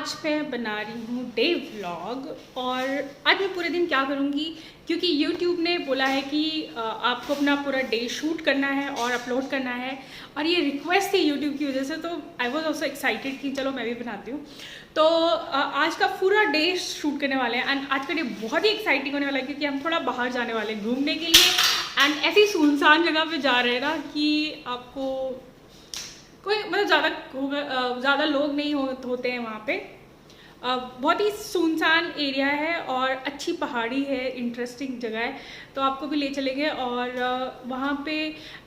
आज मैं बना रही हूँ डे व्लॉग। और आज मैं पूरे दिन क्या करूँगी, क्योंकि YouTube ने बोला है कि आपको अपना पूरा डे शूट करना है और अपलोड करना है, और ये रिक्वेस्ट थी YouTube की वजह से, तो आई वॉज ऑल्सो एक्साइटेड कि चलो मैं भी बनाती हूँ। तो आज का पूरा डे शूट करने वाले हैं, एंड आज का डे बहुत ही एक्साइटिंग होने वाला है क्योंकि हम थोड़ा बाहर जाने वाले हैं घूमने के लिए। एंड ऐसी सुनसान जगह पे जा रहे हैं ना कि आपको कोई मतलब ज़्यादा लोग नहीं होते हैं वहाँ पे। बहुत ही सुनसान एरिया है और अच्छी पहाड़ी है, इंटरेस्टिंग जगह है, तो आपको भी ले चलेंगे। और वहाँ पे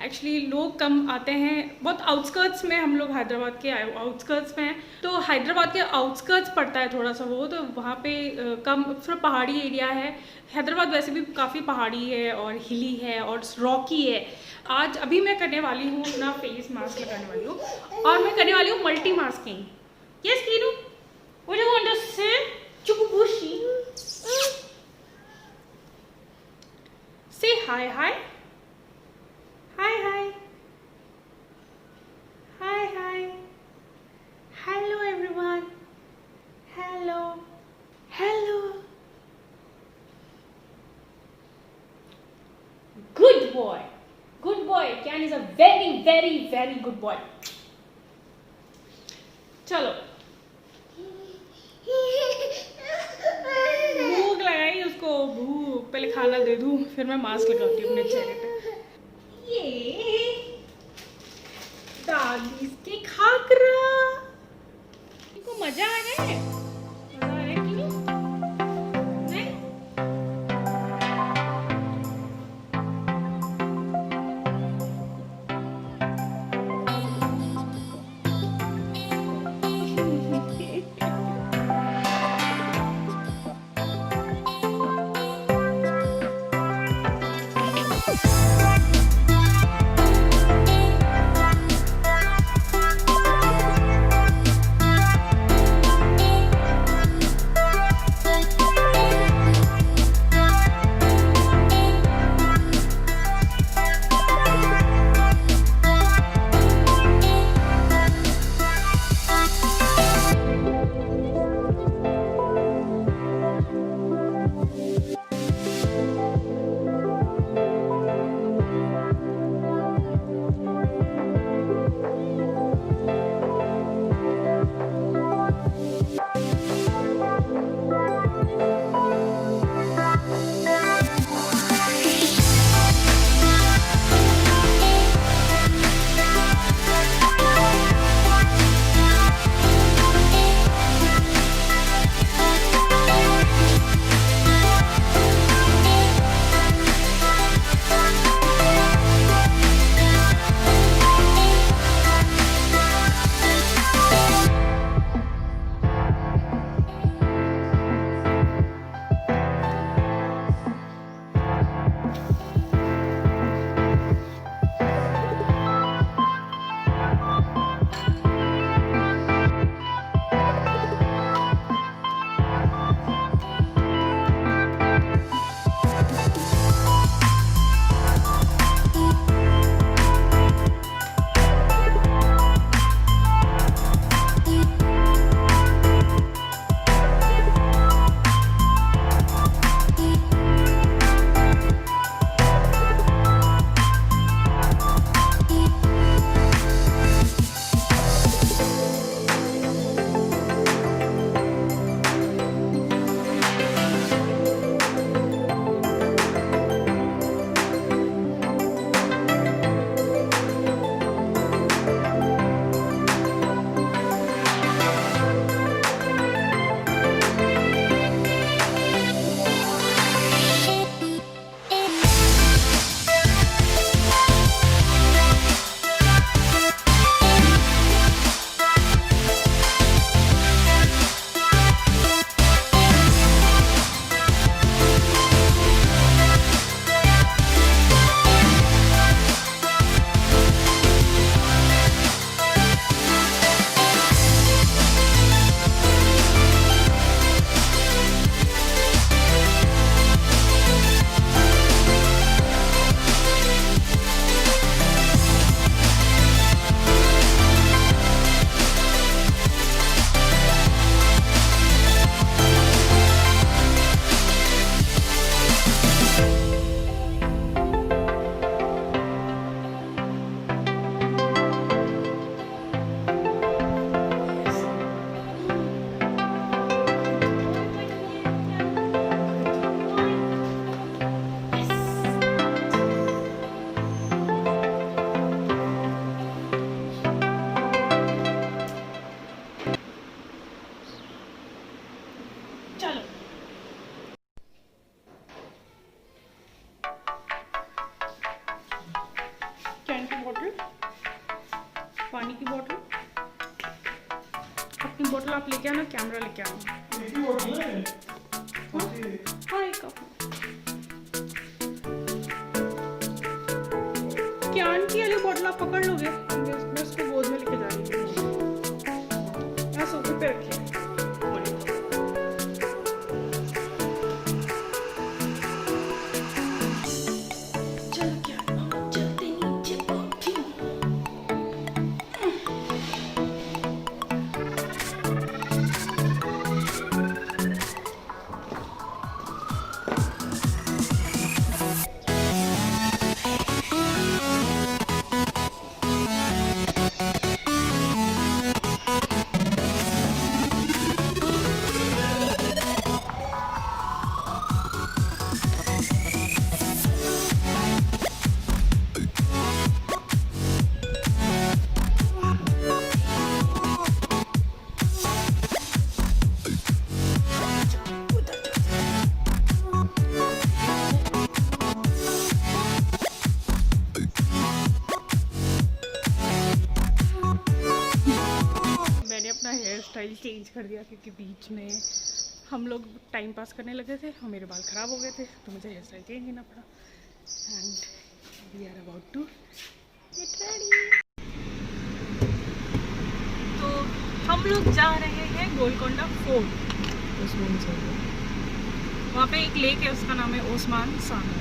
एक्चुअली लोग कम आते हैं, बहुत आउटस्कर्ट्स में, हम लोग हैदराबाद के आउटस्कर्ट्स में हैं, तो हैदराबाद के आउटस्कर्ट्स पड़ता है थोड़ा सा वो, तो वहाँ पे कम थोड़ा पहाड़ी एरिया है। हैदराबाद वैसे भी काफ़ी पहाड़ी है और हिली है और रॉकी है। आज अभी मैं करने वाली हूँ अपना फेस मास्क लगाने वाली हूँ, और मैं करने वाली हूँ multi masking. Yes kinnow, what do you want to say? Chukubushi. Say hi, hi. Hi, hi. Hi, hi. Hello, everyone. Hello. Hello. Good boy. Good boy. Kian is a very, very, very good boy. चलो, भूख लगाई उसको, भूख, पहले खाना दे दूं फिर मैं मास्क लगाती हूँ अपने चेहरे पे। ये दादी के खाकरा, इनको मजा आ रहा है, मजा आ रहा है कि नहीं? पानी की बोतल, अपनी बोतल आप लेके आना, कैमरा लेके आना। हाँ एक कप। कैन की वाली बोतल आप पकड़ लोगे, मैं उसको गोद में लेके जा रही हूँ। यहाँ सोफे पे रखिए। अपना हेयर स्टाइल चेंज कर दिया क्योंकि बीच में हम लोग टाइम पास करने लगे थे और मेरे बाल ख़राब हो गए थे, तो मुझे हेयर स्टाइल चेंज करना पड़ा। And we are about to get ready. तो हम लोग जा रहे हैं गोलकोंडा फोर्ट। वहाँ पे एक लेक है, उसका नाम है Osman Sagar.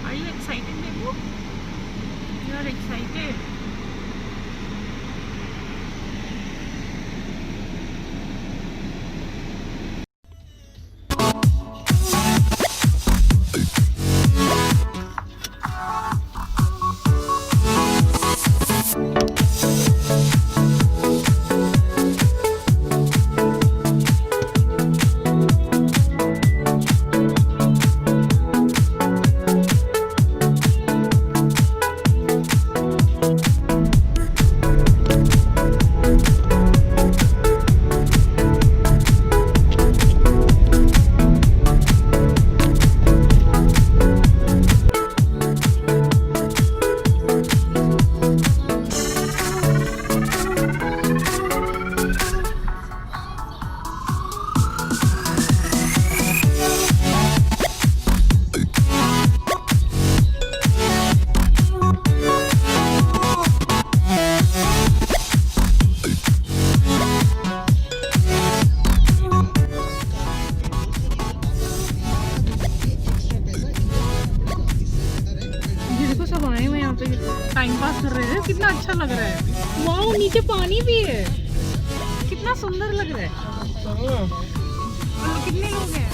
Are you excited बेबू? You are excited? Time pass कर रहे हैं, कितना अच्छा लग रहा है। वाओ, नीचे पानी भी है, कितना सुंदर लग रहा है। और कितने लोग हैं,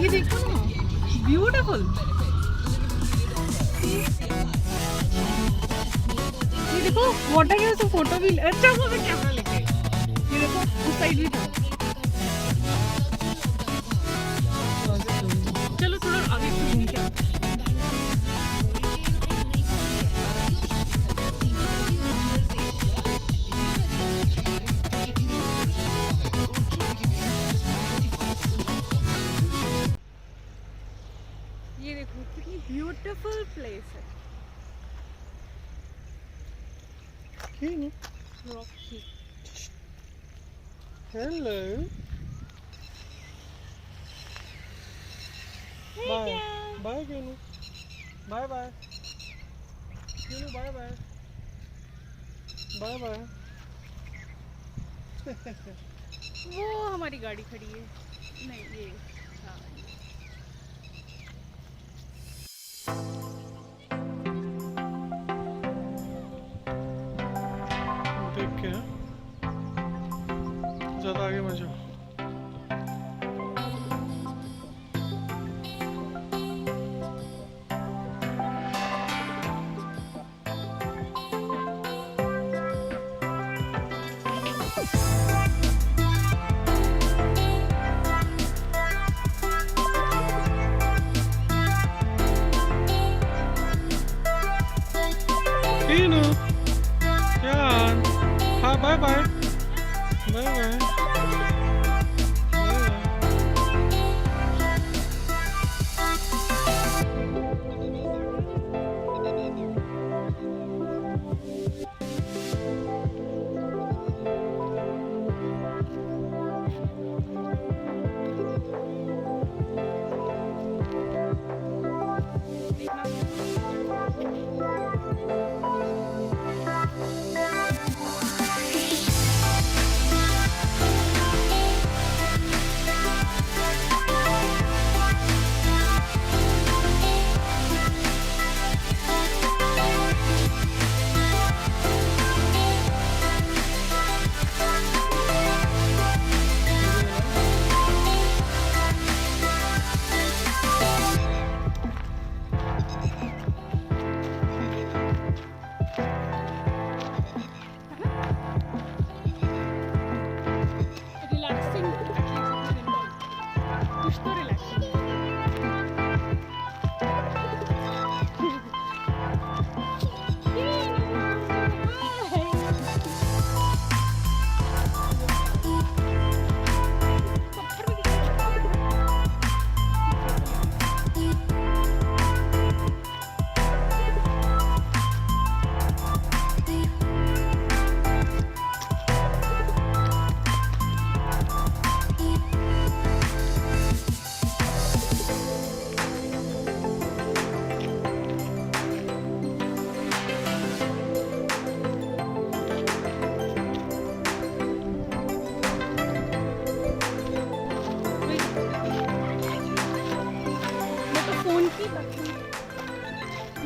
ये देखो ना, ब्यूटीफुल। ये देखो वाटर के तो फोटो भी अच्छा हो गया कैमरा लेके। ये देखो उस साइड भी था। चलो थोड़ा आगे घूम के आते हैं। ये देखो कितनी ब्यूटीफुल प्लेस है। Rocky. Hello. Bye bye Genu, bye bye Genu, bye bye bye bye. वो हमारी गाड़ी खड़ी है, नहीं ये हाँ। देख के ज़्यादा आगे मत जाओ। Inu, Jan, ha, bye bye, bye bye, bye bye.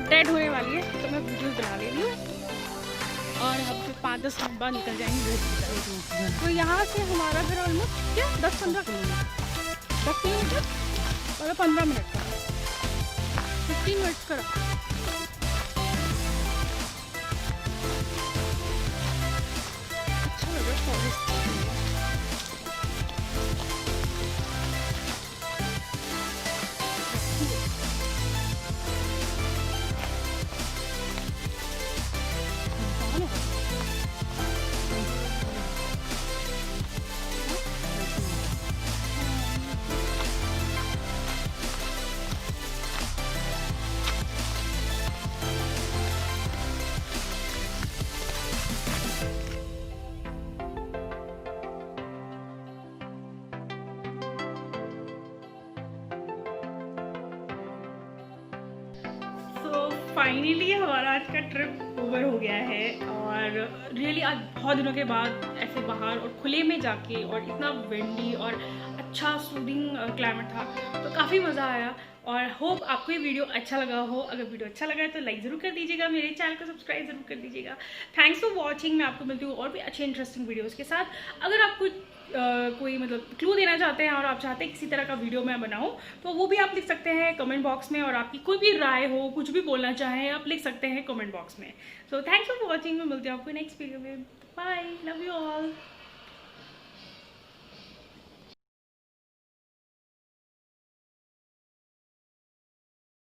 Dead होने वाली है, तो मैं वीडियोस बना ले रही हूँ और हम फिर 5-10 मिनट बाद निकल जाएंगे। तो यहाँ से हमारा घर ऑलमोस्ट क्या 10-15 किलोमीटर, 10 किलोमीटर मतलब 15 मिनट का, 15 मिनट्स का। अच्छा लग रहा है फॉरेस्ट। फाइनली हमारा आज का ट्रिप ओवर हो गया है और रियली आज बहुत दिनों के बाद ऐसे बाहर और खुले में जाके और इतना विंडी और अच्छा सूदिंग क्लाइमेट था, तो काफ़ी मज़ा आया। और होप आपको ये वीडियो अच्छा लगा हो। अगर वीडियो अच्छा लगा है तो लाइक ज़रूर कर दीजिएगा, मेरे चैनल को सब्सक्राइब ज़रूर कर दीजिएगा। Thanks for watching. मैं आपको मिलती हूँ और भी अच्छे इंटरेस्टिंग वीडियोज़ के साथ। अगर आपको कोई मतलब क्लू देना चाहते हैं और आप चाहते हैं किसी तरह का वीडियो मैं बनाऊं, तो वो भी आप लिख सकते हैं कमेंट बॉक्स में। और आपकी कोई भी राय हो, कुछ भी बोलना चाहें, आप लिख सकते हैं कमेंट बॉक्स में। So thanks for watching. मैं मिलती हूँ आपको नेक्स्ट वीडियो में। Bye, love you all.